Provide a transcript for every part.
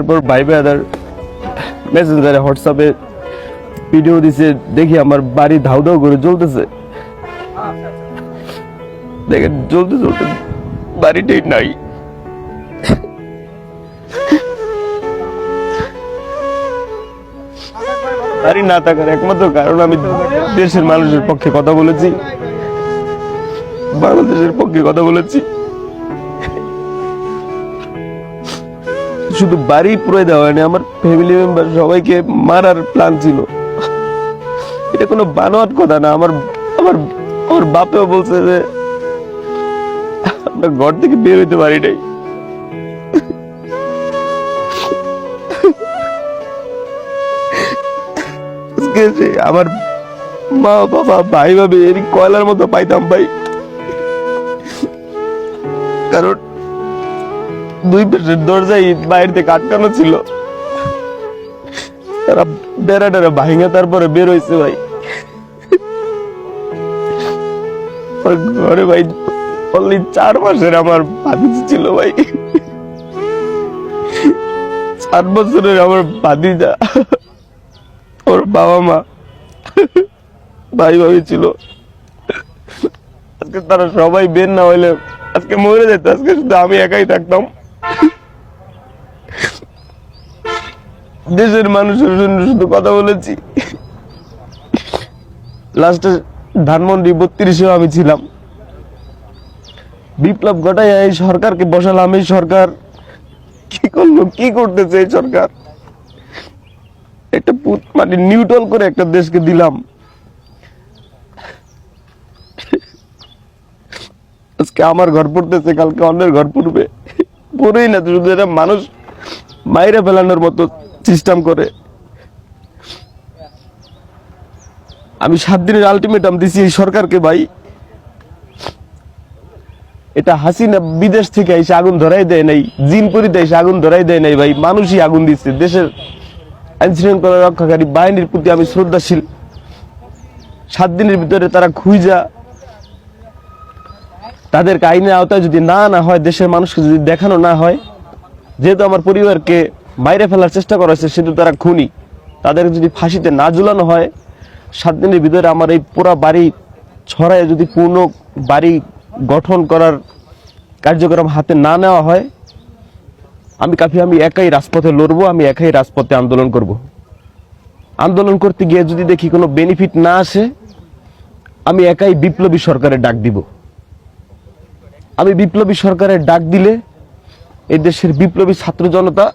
তারপর ভাই ব্রাদার মেসেঞ্জারে হোয়াটসঅ্যাপে ভিডিও দিছে, দেখি আমার বাড়ি ধাউ ধাউ করে জ্বলতেছে। দেখেন জ্বলতে জ্বলতে বাড়িটাই নাই। বাড়ি না থাকার একমাত্র কারণ আমি দেশের মানুষের পক্ষে কথা বলেছি, বাংলাদেশের পক্ষে কথা বলেছি। শুধু বাড়ি পুরো দেওয়া হয়নি, আমার ফ্যামিলি মেম্বার সবাইকে মারার প্ল্যান ছিল। এটা কোনো বানোয়াট কথা না। আমার আমার আমার বাপেও বলছে যে আমরা ঘর থেকে বের হইতে পারি নাই। আমার মা বাবা ভাই ভাবি এরই কয়লার মতো পাইতাম ভাই, কারণ দুই পাশের দরজায় বাইরে থেকে আটকানো ছিল। তারা বেড়া টেরা ভাঙে তারপরে বের হয়েছে ভাই। ঘরে ভাই অনলি 4 মাসের আমার ভাতিজি ছিল ভাই। 4 বছরের আমার ভাতিজা, ওর বাবা মা ভাই ভাবি ছিল। আজকে তারা সবাই বের না হইলে আজকে মরে যেত, আজকে শুধু আমি একাই থাকতাম। দেশের মানুষের জন্য শুধু কথা বলেছি। লাস্টে ধানমন্ডি 32-এও আমি ছিলাম। বিপ্লব ঘটাই এই সরকারকে বসালাম। এই সরকার কি করলো, কি করতেছে এই সরকার? একটা মানে নিউট্রাল করে একটা দেশকে দিলাম। আজকে আমার ঘর পড়তেছে, কালকে অন্যের ঘর পড়বে। পড়েই না, শুধু এটা মানুষ মাইরে ফেলানোর মতো সিস্টেম করে। আমি 7 দিনের আলটিমেটাম দিছি এই সরকারকে ভাই। এটা হাসিনা বিদেশ থেকে এসে আগুন ধরাই দেয় নাই, জিনপুরিতে এসে আগুন ধরাই দেয় নাই ভাই, মানুষই আগুন দিচ্ছে। দেশের আইন শৃঙ্খলা রক্ষাকারী বাহিনীর প্রতি আমি শ্রদ্ধাশীল। 7 দিনের ভিতরে তারা খুঁজা তাদেরকে আইনের আওতায় যদি না হয়, দেশের মানুষকে যদি দেখানো না হয়, যেহেতু আমার পরিবারকে বাইরে ফেলার চেষ্টা করা হয়েছে, সেহেতু তারা খুনি, তাদের যদি ফাঁসিতে না ঝুলানো হয়, 7 দিনের ভিতরে আমার এই পুরা বাড়ি ছড়ায় যদি পূর্ণ বাড়ি গঠন করার কার্যক্রম হাতে না নেওয়া হয়, আমি একাই রাজপথে লড়বো, আমি একাই রাজপথে আন্দোলন করব। আন্দোলন করতে গিয়ে যদি দেখি কোনো বেনিফিট না আসে, আমি একাই বিপ্লবী সরকারের ডাক দিব। আমি বিপ্লবী সরকারের ডাক দিলে এই দেশের বিপ্লবী ছাত্র জনতা,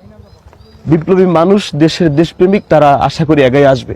বিপ্লবী মানুষ, দেশের দেশপ্রেমিক, তারা আশা করি এগিয়ে আসবে।